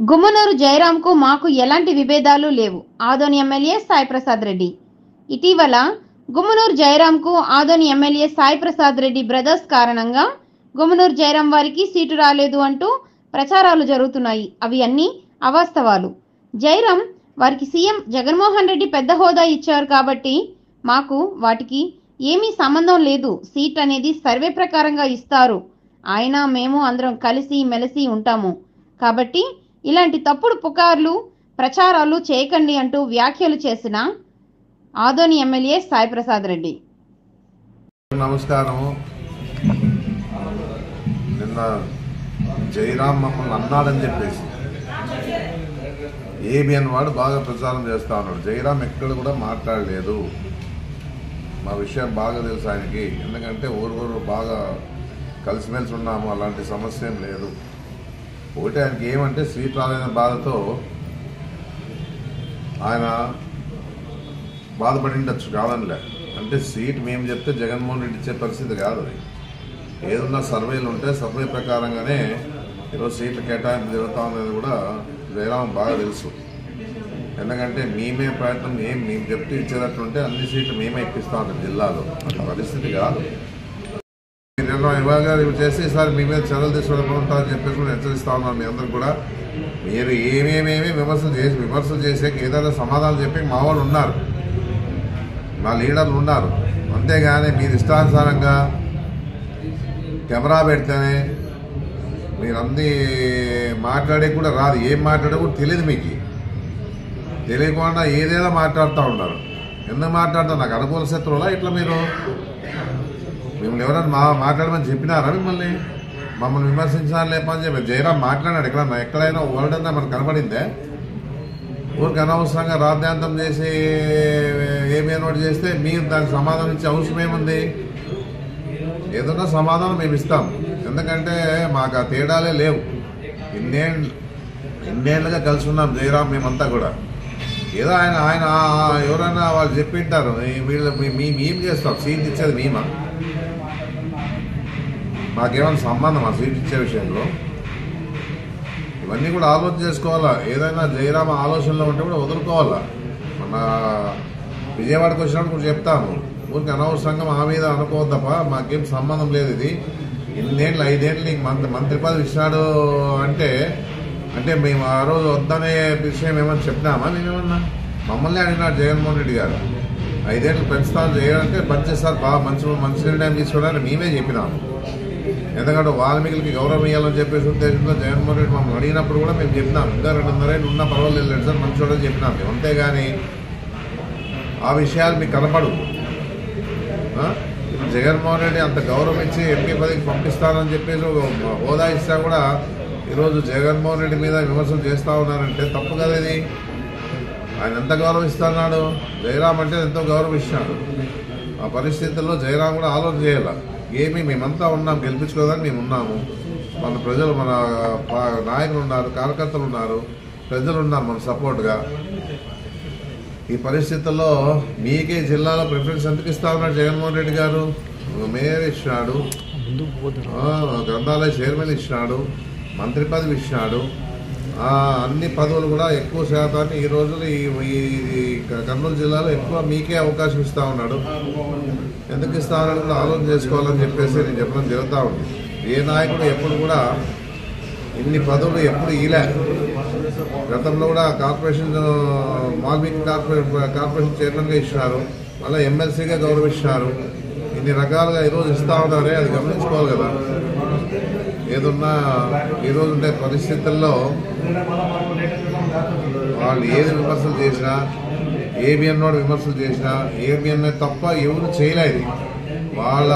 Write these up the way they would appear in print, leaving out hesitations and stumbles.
గుమ్మనూరు జయరాంకు మాకు ఎలాంటి విభేదాలు లేవు. ఆదోని ఎమ్మెల్యే సాయి ప్రసాద్ రెడ్డి. ఇటీవల గుమ్మనూరు జయరాంకు ఆదోని ఎమ్మెల్యే సాయి ప్రసాద్ రెడ్డి బ్రదర్స్ కారణంగా గుమ్మనూరు జయరాం వారికి సీటు రాలేదు అంటూ ప్రచారాలు జరుగుతున్నాయి. అవి అన్నీ అవాస్తవాలు. జయరాం వారికి సీఎం జగన్మోహన్ రెడ్డి పెద్ద హోదా ఇచ్చారు కాబట్టి మాకు వాటికి ఏమీ సంబంధం లేదు. సీట్ అనేది సర్వే ప్రకారంగా ఇస్తారు. ఆయన మేము అందరం కలిసి మెలిసి ఉంటాము. కాబట్టి ఇలాంటి తప్పుడు పుకార్లు ప్రచారాలు చేయకండి అంటూ వ్యాఖ్యలు చేసిన ఆదోని ఎమ్మెల్యే సాయి ప్రసాద్ రెడ్డి. నమస్కారం. నిన్న జయరాం మమ్మల్ని అన్నాడని చెప్పేసి ఏబిఎన్ వాడు బాగా ప్రచారం చేస్తా ఉన్నాడు. జయరాం ఎక్కడ కూడా మాట్లాడలేదు. మా విషయం బాగా తెలుసు ఆయనకి. ఎందుకంటే ఊరు బాగా కలిసిమెలిసి ఉన్నాము. అలాంటి సమస్య ఏం లేదు. ఒకటి ఆయనకి ఏమంటే సీట్ రాలేని బాధతో ఆయన బాధపడిండొచ్చు, కాదనిలే. అంటే సీట్ మేము చెప్తే జగన్మోహన్ రెడ్డి ఇచ్చే పరిస్థితి కాదు. అది ఏదన్నా సర్వేలు ఉంటే సర్వే ప్రకారంగానే ఈరోజు సీట్ల కేటాయింపు జరుగుతూ ఉన్నది కూడా జయరాం బాగా తెలుసు. ఎందుకంటే మేమే ప్రయత్నం మేము చెప్తే ఇచ్చేటట్లుంటే అన్ని సీట్లు మేమే ఇప్పిస్తూ ఉంటాం జిల్లాలో. అది పరిస్థితి కాదు. ఇవాళ చేసి ఈసారి మీ మీద చర్యలు తీసుకోవడం చెప్పేసి కూడా హెచ్చరిస్తా ఉన్నాను. మీ అందరూ కూడా మీరు ఏమేమి విమర్శలు చేసే ఏదైనా సమాధానం చెప్పి మా వాళ్ళు ఉన్నారు, మా లీడర్లు ఉన్నారు. అంతేగాని మీరు ఇష్టానుసారంగా కెమెరా పెడితేనే మీరు అన్నీ మాట్లాడే కూడా రాదు. ఏం మాట్లాడే కూడా తెలియదు. మీకు తెలియకుండా ఏదేదో మాట్లాడుతూ ఉన్నారు. ఎందుకు మాట్లాడతారు? నాకు అనుకూల శత్రువులా ఇట్లా మిమ్మల్ని ఎవరైనా మాట్లాడమని చెప్పినారా? మమ్మల్ని విమర్శించాలని లేపని చెప్పి జయరాం మాట్లాడాడు. ఎక్కడైనా వర్డన్నా మనకు కనపడిందే? ఊరికి అనవసరంగా రాద్ధాంతం చేసి ఏమేమి ఒకటి చేస్తే మీరు దానికి సమాధానం ఇచ్చే అవసరం ఏముంది? ఏదన్నా సమాధానం మేము ఇస్తాం. ఎందుకంటే మాకు ఆ తేడాలే లేవు. ఇన్నేళ్లుగా కలిసి ఉన్నాం జయరాం మేమంతా కూడా. ఏదో ఆయన ఎవరైనా వాళ్ళు చెప్పింటారు వీళ్ళు మేము చేస్తాం. సీట్ ఇచ్చేది మేమా? మాకేమైనా సంబంధం ఆ సీట్ ఇచ్చే విషయంలో? ఇవన్నీ కూడా ఆలోచన చేసుకోవాలా. ఏదైనా జయరామ ఆలోచనలో ఉంటే కూడా వదులుకోవాలా. మన విజయవాడకు వచ్చినప్పుడు కూడా చెప్తాము, ఊరికి అనవసరంగా మా మీద అనుకోవద్దప్ప, మాకేం సంబంధం లేదు. ఇది 5 ఏళ్ళు నీకు మంత్రి పదవి ఇచ్చినాడు అంటే మేము ఆ రోజు వద్దనే విషయం ఏమన్నా చెప్పినామా? మేమేమన్నా? మమ్మల్ని అడిగినాడు జగన్మోహన్ రెడ్డి గారు. 5 ఏళ్ళు పెంచుతాను చేయాలంటే పనిచేస్తారు, బాగా మంచి నిర్ణయం తీసుకోవడానికి మేమే చెప్పినాము. ఎందుకంటే వాల్మీకులకి గౌరవం ఇవ్వాలని చెప్పేసి ఉద్దేశంతో జగన్మోహన్ రెడ్డి మమ్మల్ని అడిగినప్పుడు కూడా మేము చెప్పినాం, ఇంకా 2.5 ఏళ్ళు ఉన్నా పర్వాలేదు సార్, మంచోడని చెప్పినాం మేము. అంతేగాని ఆ విషయాలు మీకు కనపడవు. జగన్మోహన్ రెడ్డి అంత గౌరవం ఇచ్చి ఎంపీ పదవికి పంపిస్తానని చెప్పేసి హోదా ఇస్తా కూడా ఈరోజు జగన్మోహన్ రెడ్డి మీద విమర్శలు చేస్తూ ఉన్నారంటే తప్పు కదా ఇది. ఆయన ఎంత గౌరవిస్తున్నాడు? జయరాం అంటే ఎంతో గౌరవిస్తున్నాడు. ఆ పరిస్థితుల్లో జయరాం కూడా ఆలోచన చేయాలి. మేమంతా ఉన్నాం, గెలిపించుకోవడానికి మేము ఉన్నాము. మన ప్రజలు, మన నాయకులు ఉన్నారు, కార్యకర్తలు ఉన్నారు, ప్రజలు ఉన్నారు మన సపోర్ట్గా. ఈ పరిస్థితుల్లో మీకే జిల్లాలో ప్రిఫరెన్స్ ఎందుకు ఇస్తా ఉన్నాడు జగన్మోహన్ రెడ్డి గారు? మేయర్ ఇచ్చినాడు, గ్రంథాలయ చైర్మన్ ఇచ్చినాడు, మంత్రి పదవి ఇచ్చినాడు. అన్ని పదవులు కూడా ఎక్కువ శాతాన్ని ఈ రోజులు ఈ కర్నూలు జిల్లాలో ఎక్కువ మీకే అవకాశం ఇస్తా ఉన్నాడు. ఎందుకు ఇస్తా ఉన్నాడు కూడా ఆలోచన చేసుకోవాలని చెప్పేసి నేను చెప్పడం జరుగుతూ ఉంది. ఏ నాయకుడు ఎప్పుడు కూడా ఇన్ని పదవులు ఎప్పుడు ఈలే. గతంలో కూడా కార్పొరేషన్ వాల్మీకి కార్పొరేషన్ చైర్మన్గా ఇచ్చినారు, మళ్ళీ ఎమ్మెల్సీగా గౌరవిస్తున్నారు. ఇన్ని రకాలుగా ఈరోజు ఇస్తా ఉన్నారే, అది గమనించుకోవాలి కదా. ఏదన్నా ఈరోజు ఉండే పరిస్థితుల్లో వాళ్ళు ఏది విమర్శలు చేసినా, ఏబిఎన్ వాడు విమర్శలు చేసినా, ఏబిఎన్ తప్ప ఎవరు చేయలేదు. వాళ్ళ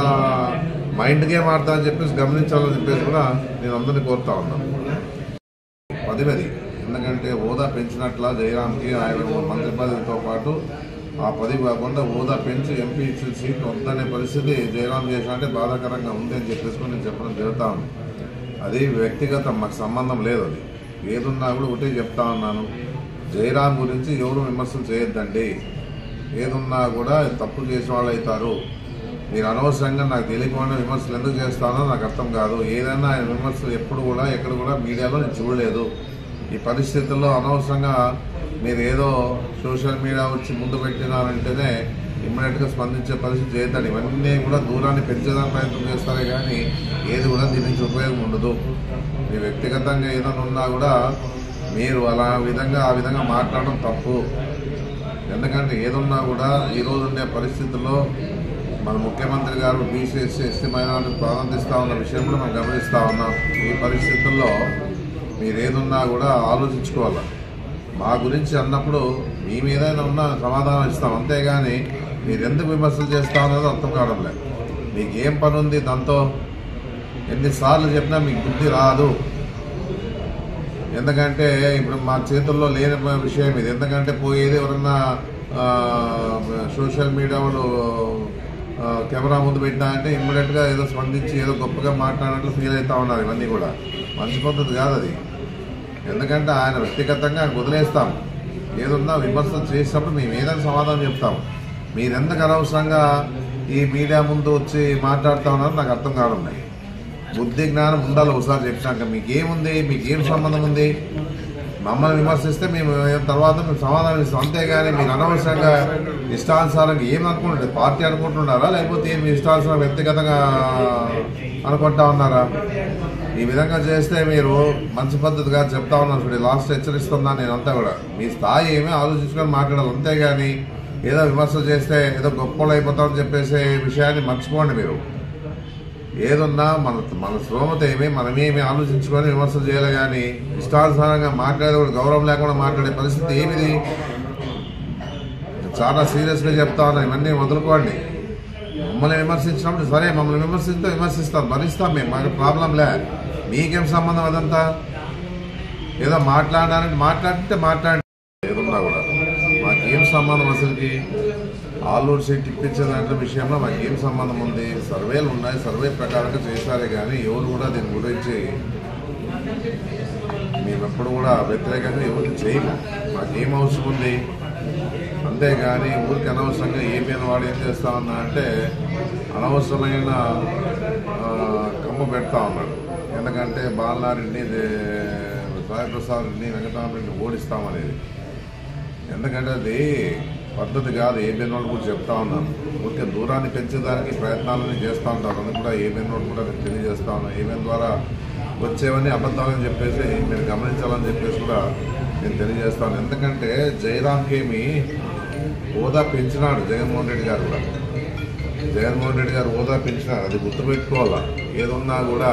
మైండ్కే మారుతా అని చెప్పేసి గమనించాలని చెప్పేసి కూడా నేను అందరినీ కోరుతా ఉన్నాను. 10 ఎందుకంటే హోదా పెంచినట్ల జయరాంకి ఆయన మంత్రి పదవితో పాటు ఆ పదవి కాకుండా హోదా పెంచి ఎంపీ ఇచ్చిన సీట్లు వద్దనే పరిస్థితి జయరాం చేసినట్టే బాధాకరంగా ఉంది అని చెప్పేసి నేను చెప్పడం జరుగుతూ ఉంది. అది వ్యక్తిగతం, మాకు సంబంధం లేదు. అది ఏదున్నా కూడా ఒకటే చెప్తా ఉన్నాను, జయరాం గురించి ఎవరు విమర్శలు చేయొద్దండి. ఏదున్నా కూడా తప్పు చేసిన వాళ్ళు అవుతారు. మీరు అనవసరంగా నాకు తెలియకుండా విమర్శలు ఎందుకు చేస్తానో నాకు అర్థం కాదు. ఏదైనా ఆయన విమర్శలు ఎప్పుడు కూడా ఎక్కడ కూడా మీడియాలో నేను చూడలేదు. ఈ పరిస్థితుల్లో అనవసరంగా మీరు ఏదో సోషల్ మీడియా వచ్చి ముందు పెట్టినారంటేనే ఇమ్మీడియట్గా స్పందించే పరిస్థితి చేయతాడు. ఇవన్నీ కూడా దూరాన్ని పెంచేదానికి ప్రయత్నం చేస్తారే కానీ ఏది కూడా దీని నుంచి ఉపయోగం ఉండదు. మీ వ్యక్తిగతంగా ఏదైనా ఉన్నా కూడా మీరు ఆ విధంగా మాట్లాడడం తప్పు. ఎందుకంటే ఏదున్నా కూడా ఈరోజు ఉండే పరిస్థితుల్లో మన ముఖ్యమంత్రి గారు బీసీ ఎస్సీ ఎస్టీ మైనారిటీని ప్రారంభిస్తూ ఉన్న విషయం కూడా మనం గమనిస్తూ ఉన్నాం. ఈ పరిస్థితుల్లో మీరు ఏదున్నా కూడా ఆలోచించుకోవాలి. మా గురించి అన్నప్పుడు మేము ఏదైనా ఉన్నా సమాధానం ఇస్తాం, అంతేగాని మీరు ఎందుకు విమర్శలు చేస్తా ఉన్నదో అర్థం కావడం లేదు. మీకు ఏం పని ఉంది దాంతో? ఎన్నిసార్లు చెప్పినా మీకు బుద్ధి రాదు. ఎందుకంటే ఇప్పుడు మా చేతుల్లో లేని విషయం ఇది. ఎందుకంటే పోయేది ఎవరన్నా సోషల్ మీడియా వాళ్ళు కెమెరా ముందు పెట్టినా అంటే ఇమ్మీడియట్గా ఏదో స్పందించి ఏదో గొప్పగా మాట్లాడినట్లు ఫీల్ అవుతూ ఉన్నారు. ఇవన్నీ కూడా మంచి పద్ధతి కాదు అది. ఎందుకంటే ఆయన వ్యక్తిగతంగా వదిలేస్తాం. ఏదున్నా విమర్శలు చేసినప్పుడు మేము ఏదైనా సమాధానం చెప్తాం. మీరెందుకు అనవసరంగా ఈ మీడియా ముందు వచ్చి మాట్లాడుతూ ఉన్నారో నాకు అర్థం కావడం లేదు. బుద్ధి జ్ఞానం ఉండాలి. ఒకసారి చెప్పినాక మీకేముంది, మీకేం సంబంధం ఉంది? మమ్మల్ని విమర్శిస్తే మేము తర్వాత మేము సమాధానం ఇస్తాం, అంతేగాని మీరు అనవసరంగా ఇష్టానుసారంగా ఏమనుకుంటుంటే పార్టీ అనుకుంటున్నారా, లేకపోతే మీ ఇష్టానుసారం వ్యక్తిగతంగా అనుకుంటా ఉన్నారా? ఈ విధంగా చేస్తే మీరు మంచి పద్ధతిగా చెప్తా ఉన్నారు. లాస్ట్ హెచ్చరిస్తున్నా నేనంతా కూడా మీ స్థాయి ఏమీ ఆలోచించుకొని మాట్లాడాలి, అంతేగాని ఏదో విమర్శలు చేస్తే ఏదో గొప్పలు అయిపోతామని చెప్పేసే విషయాన్ని మర్చిపోండి. మీరు ఏదున్నా మన శ్రోమత ఏమి మనమేమి ఆలోచించుకొని విమర్శలు చేయాలి, కానీ ఇష్టానుసారంగా మాట్లాడే గౌరవం లేకుండా మాట్లాడే పరిస్థితి ఏమిది? చాలా సీరియస్గా చెప్తా ఉన్నా. ఇవన్నీ వదులుకోండి. మమ్మల్ని విమర్శించినప్పుడు సరే, మమ్మల్ని విమర్శిస్తాం, భరిస్తాం మేము, మాకు ప్రాబ్లం లే. మీకేం సంబంధం అదంతా? ఏదో మాట్లాడడానికి మాట్లాడండి. ఏదున్నా కూడా మాకేం సంబంధం? అసలుకి ఆలూరు సీట్ ఇప్పించే దాంట్లో విషయంలో మాకేం సంబంధం ఉంది? సర్వేలు ఉన్నాయి, సర్వే ప్రకారంగా చేశారే కానీ ఎవరు కూడా దీని గురించి మేమెప్పుడు కూడా వ్యతిరేకంగా ఎవరికి చేయము. మాకేం అవసరం ఉంది? అంతేగాని ఊరికి అనవసరంగా ఏపీఎన్ వాడు ఏం చేస్తా ఉన్నా అంటే అనవసరమైన కమ్మ పెడతా ఉన్నాడు. ఎందుకంటే బాలనారెడ్డిని, సాయిప్రసాద్ రెడ్డిని, వెంకటరామరెడ్డిని ఓడిస్తామనేది. ఎందుకంటే అది పద్ధతి కాదు. ఏబిఎన్ వాళ్ళు కూడా చెప్తా ఉన్నాను. ఊరికే దూరాన్ని పెంచేదానికి ప్రయత్నాలని చేస్తూ ఉంటారు. అది కూడా ఏబిఎన్ వాళ్ళు కూడా తెలియజేస్తా ఉన్నాను. ఏబిఎన్ ద్వారా వచ్చేవన్నీ అబద్ధాలని చెప్పేసి మీరు గమనించాలని చెప్పేసి కూడా నేను తెలియజేస్తాను. ఎందుకంటే జయరామ్కేమి హోదా పెంచినాడు జగన్మోహన్ రెడ్డి గారు కూడా. జగన్మోహన్ రెడ్డి గారు హోదా పెంచినారు, అది గుర్తుపెట్టుకోవాలా. ఏదున్నా కూడా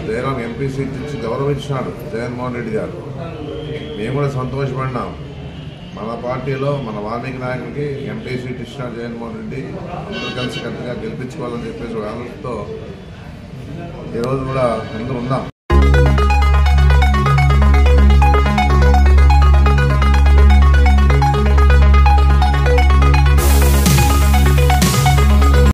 జయరామ్ ఎంపీ సీట్ ఇచ్చి గౌరవించినాడు జగన్మోహన్ రెడ్డి గారు. మేము కూడా సంతోషపడినాం. మన పార్టీలో మన వాల్మీకి నాయకుడికి ఎంపీ సీట్ ఇచ్చినాడు జగన్మోహన్ రెడ్డి. అందరూ కలిసి కట్టుగా గెలిపించుకోవాలని చెప్పేసి ఆలోచనతో ఈరోజు కూడా అందరూ ఉన్నాం.